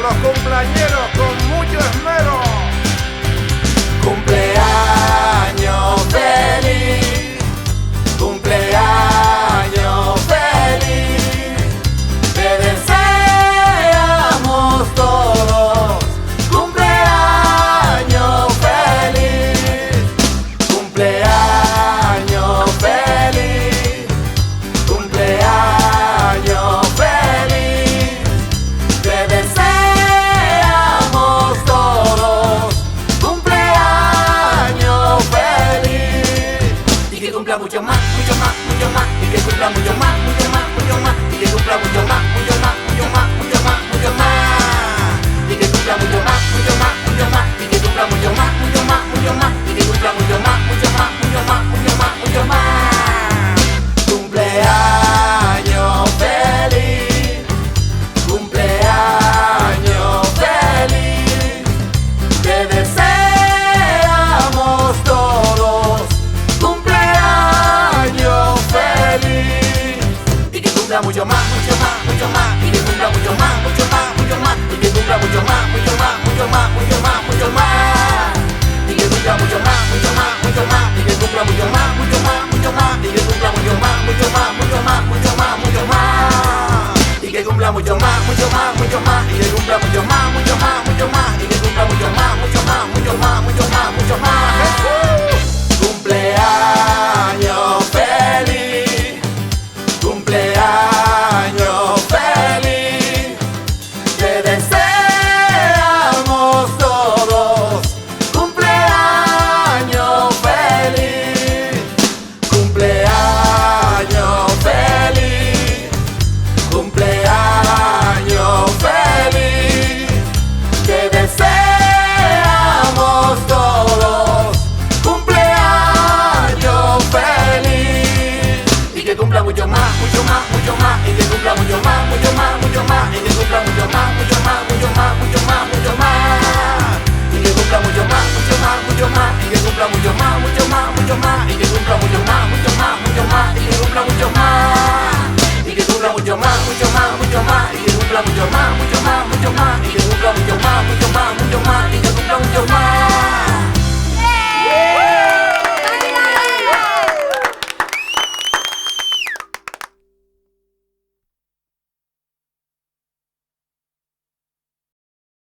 los cumpleañeros con mucho esmero. Cumpleaños feliz, cumpleaños feliz, te deseamos todos. Cumpleaños feliz, cumpleaños feliz, cumpleaños feliz, te deseamos todos. Cumpleaños feliz, y que cumpla mucho más, mucho más, mucho más, y que cumpla mucho más, mucho más, mucho más, y que cumpla mucho más, mucho más, mucho más, mucho más, mucho más, y que cumpla mucho más, mucho más, mucho más, y que cumpla mucho más, mucho más, mucho más, y que cumpla mucho más, mucho más, mucho más, mucho más, mucho más. Cumpleaños feliz, cumpleaños feliz, te deseamos todos. Cumpleaños feliz, y que cumpla mucho más, mucho más, mucho más, y que cumpla mucho más, mucho más, mucho más, y que cumpla mucho más, mucho más, mucho más, mucho más, mucho más, y que cumpla mucho más, mucho más, mucho más, y que cumpla mucho más, mucho más, mucho más, y que cumpla mucho más, mucho más, mucho más, mucho más, mucho más, y que cumpla mucho más, mucho más, mucho más, y que cumpla mucho más, mucho más, mucho más, y que cumpla mucho más, mucho más, mucho más, mucho más, mucho más.